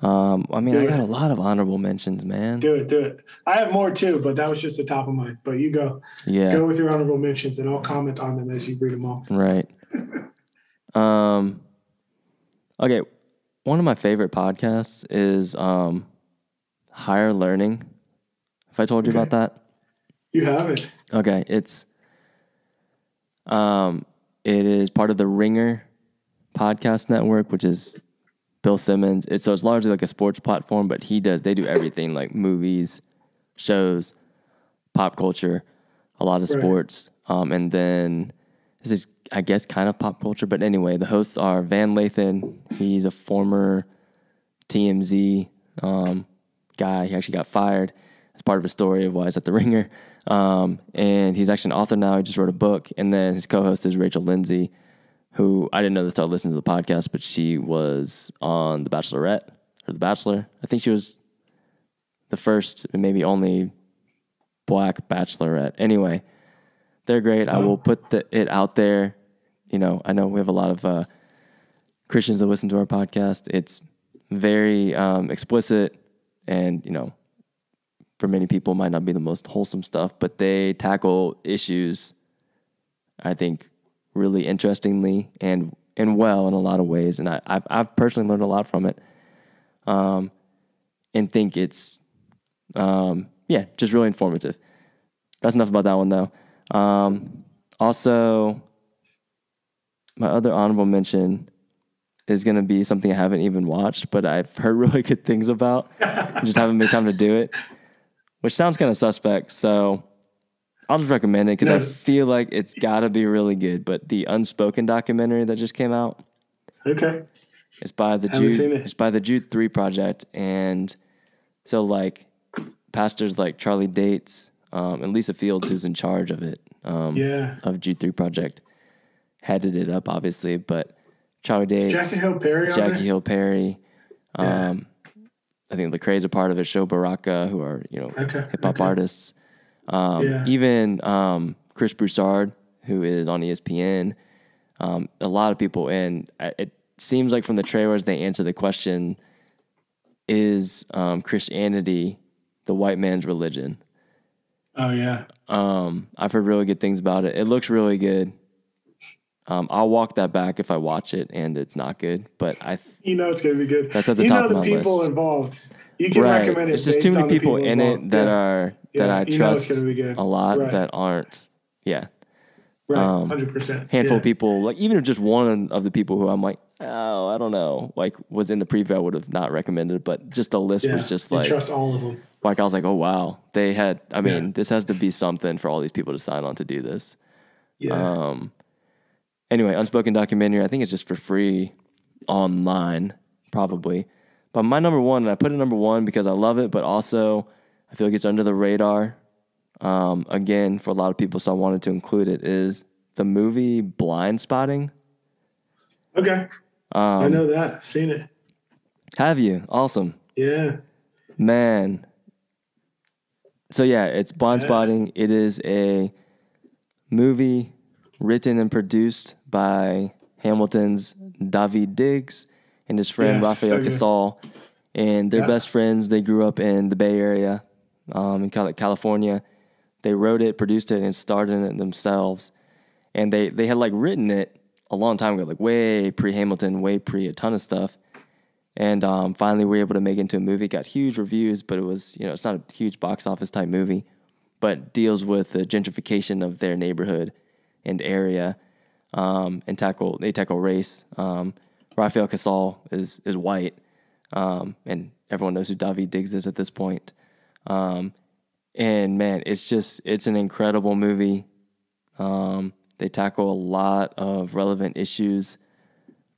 I got a lot of honorable mentions, man. Do it. I have more too, but that was just the top of mine. But you go. Yeah. Go with your honorable mentions, and I'll comment on them as you read them all. Right. Okay. One of my favorite podcasts is Higher Learning. Have I told you about that? You haven't. Okay. It is part of the Ringer podcast network, which is Bill Simmons. It's largely like a sports platform, but they do everything like movies, shows, pop culture, a lot of sports. And then this is, I guess, kind of pop culture. But anyway, the hosts are Van Lathan. He's a former TMZ guy. He actually got fired as part of a story of why he's at the Ringer. And he's actually an author now. He just wrote a book. And then his co-host is Rachel Lindsay, who I didn't know this until I listened to the podcast, but she was on The Bachelorette or The Bachelor. I think she was the first and maybe only Black Bachelorette. Anyway, they're great. I will put it out there. I know we have a lot of Christians that listen to our podcast. It's very explicit and, for many people might not be the most wholesome stuff, but they tackle issues, I think, really interestingly and well in a lot of ways. And I've personally learned a lot from it. And think it's, just really informative. That's enough about that one though. Also, my other honorable mention is going to be something I haven't even watched, but I've heard really good things about. Just haven't made time to do it, which sounds kind of suspect. So I'll just recommend it because I feel like it's got to be really good. But the Unspoken documentary that just came out, it's by the Jude 3 Project, and so like pastors like Charlie Dates and Lisa Fields, who's in charge of it, of Jude 3 Project, headed it up obviously, but Charlie Dates, Jackie Hill Perry. I think the crazy part of it, Show Baraka, who are hip hop artists. Even Chris Broussard, who is on ESPN, a lot of people, and it seems like from the trailers they answer the question, is Christianity the white man's religion? Oh yeah. I've heard really good things about it. It looks really good. I'll walk that back if I watch it and it's not good, but it's going to be good. That's at the top of my list. You know the people involved. You can recommend it. It's just too many people in it that I trust a lot that aren't. Yeah. Right. 100%. Handful of people, like even if just one of the people who I'm like, oh, I don't know, like was in the preview, I would have not recommended it, but just the list was just like, trust all of them. Like I was like, oh wow, they had. I mean, this has to be something for all these people to sign on to do this. Yeah. Anyway, Unspoken documentary. I think it's just for free online, probably. But my number one, and I put it number one because I love it, but also I feel like it's under the radar. Again, for a lot of people, so I wanted to include it, is the movie Blind Spotting. Okay. I know that. Seen it. Have you? Awesome. Yeah. Man. So yeah, it's Blind Spotting. It is a movie written and produced by Hamilton's Daveed Diggs and his friend Raphael Casal. and they're best friends. They grew up in the Bay Area, in California. They wrote it, produced it, and starred in it themselves. And they had like written it a long time ago, like way pre-Hamilton, way pre a ton of stuff. And finally, we were able to make it into a movie. It got huge reviews, but it was, it's not a huge box office type movie, but deals with the gentrification of their neighborhood and area, and they tackle race. Rafael Casal is white, and everyone knows who Daveed Diggs is at this point. And man, it's an incredible movie. They tackle a lot of relevant issues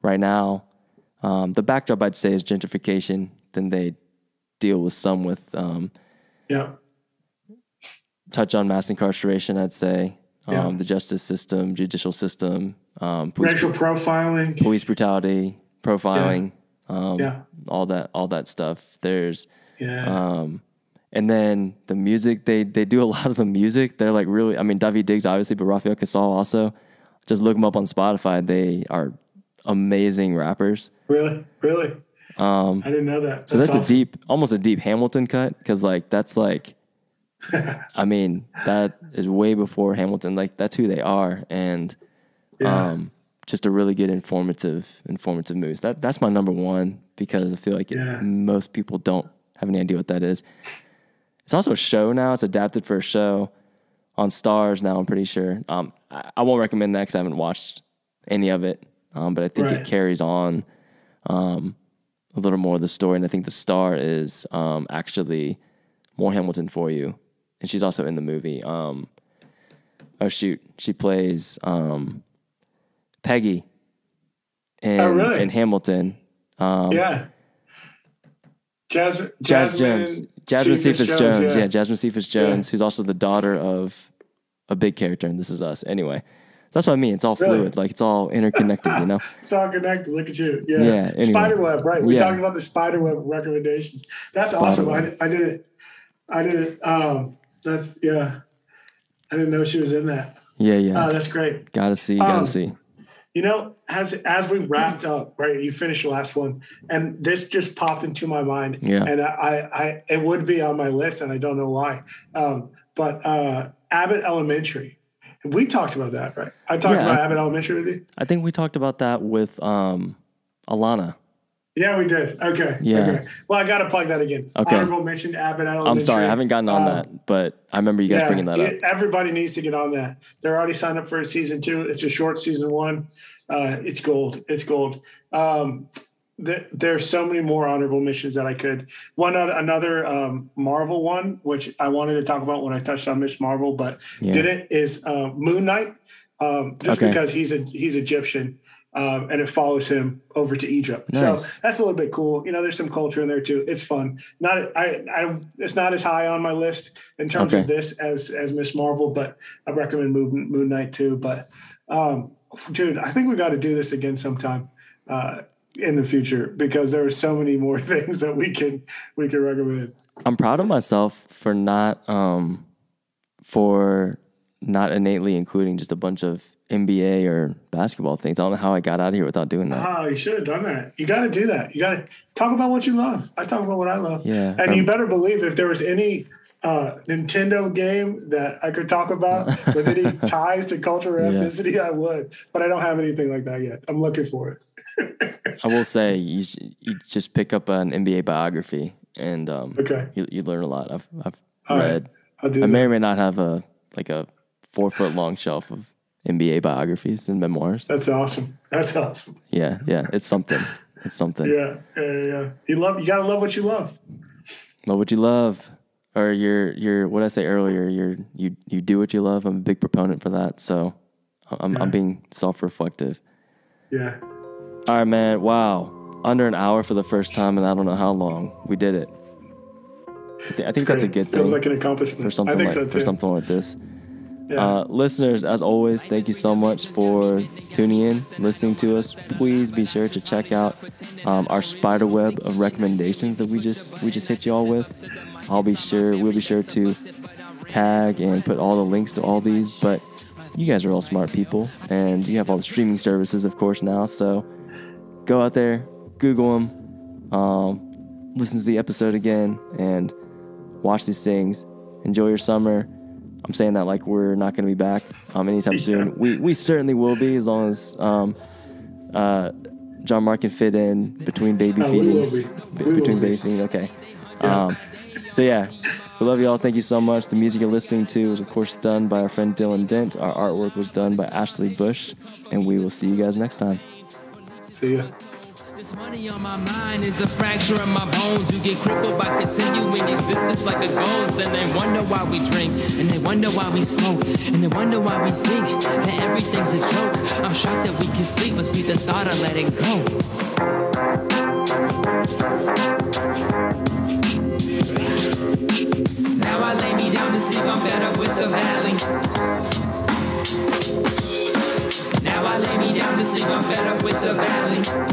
right now. The backdrop, I'd say, is gentrification. Then they deal with some with touch on mass incarceration, I'd say. The justice system, judicial system, racial profiling, police brutality, profiling, all that stuff. There's and then the music, they do a lot of the music. They're like really, I mean, Daveed Diggs obviously, but Rafael Casal also. Just look them up on Spotify. They are amazing rappers. Really? I didn't know that. So that's awesome. Almost a deep Hamilton cut, because like that's like, I mean, that is way before Hamilton. Like that's who they are, and just a really good informative movie. That's my number one, because I feel like most people don't have any idea what that is. It's also a show now. It's adapted for a show on Starz now, I'm pretty sure. I won't recommend that because I haven't watched any of it, but I think it carries on a little more of the story, and I think the star is actually More Hamilton for You, and she's also in the movie. She plays Peggy in Hamilton. Jasmine Cephas Jones. Yeah, Jasmine Cephas Jones, who's also the daughter of a big character in This Is Us. Anyway, that's what I mean. It's all fluid. Like, it's all interconnected, you know? It's all connected. Look at you. Yeah. Anyway. Spiderweb, right. We talked about the Spiderweb recommendations. That's awesome. I did it. I didn't know she was in that. Yeah. Oh, that's great. Gotta see. You know, as we wrapped up, right, you finished the last one, and this just popped into my mind. Yeah. And I it would be on my list, and I don't know why. But Abbott Elementary. We talked about that, right? I talked about Abbott Elementary with you. I think we talked about that with Alana. Yeah, we did. Okay. Yeah. Okay. Well, I got to plug that again. Okay. Honorable mention, Abbott Elementary. I'm sorry, I haven't gotten on that, but I remember you guys bringing that up. Everybody needs to get on that. They're already signed up for season 2. It's a short season 1. It's gold. It's gold. There's so many more honorable mentions that I could. Another Marvel one, which I wanted to talk about when I touched on Miss Marvel, but didn't, is Moon Knight. Because he's Egyptian. And it follows him over to Egypt. Nice. So that's a little bit cool. You know, there's some culture in there too. It's fun. It's not as high on my list in terms of this as Miss Marvel, but I recommend Moon Knight too. But dude, I think we got to do this again sometime in the future, because there are so many more things that we can recommend. I'm proud of myself for not innately including just a bunch of NBA or basketball things. I don't know how I got out of here without doing that. Oh, you should have done that. You got to do that. You got to talk about what you love. I talk about what I love. Yeah. And you better believe if there was any Nintendo game that I could talk about with any ties to culture or ethnicity, I would. But I don't have anything like that yet. I'm looking for it. I will say you just pick up an NBA biography, and you learn a lot. I've read. Right. I may or may not have a 4-foot-long shelf of NBA biographies and memoirs. That's awesome. Yeah. It's something. Yeah. You gotta love what you love. Love what you love. Or you're what I say earlier, you do what you love. I'm a big proponent for that. So I'm being self-reflective. Yeah. All right, man. Wow. Under an hour for the first time, and I don't know how long. We did it. I think that's a good thing. Feels like an accomplishment. For something like this. Yeah. Listeners, as always, thank you so much for tuning in, listening to us. Please be sure to check out our spider web of recommendations that we just hit you all with. We'll be sure to tag and put all the links to all these. But you guys are all smart people, and you have all the streaming services, of course, now. So go out there, Google them, listen to the episode again and watch these things. Enjoy your summer. I'm saying that like we're not going to be back anytime soon. We certainly will be, as long as John Mark can fit in between baby feedings. Between baby feedings, okay. Yeah. So yeah, we love you all. Thank you so much. The music you're listening to was, of course, done by our friend Dylan Dent. Our artwork was done by Ashley Bush, and we will see you guys next time. See ya. This money on my mind is a fracture in my bones. You get crippled by continuing existence like a ghost. And they wonder why we drink, and they wonder why we smoke, and they wonder why we think that everything's a joke. I'm shocked that we can sleep, must be the thought of letting go. Now I lay me down to sleep, I'm fed up with the valley. Now I lay me down to sleep, I'm fed up with the valley.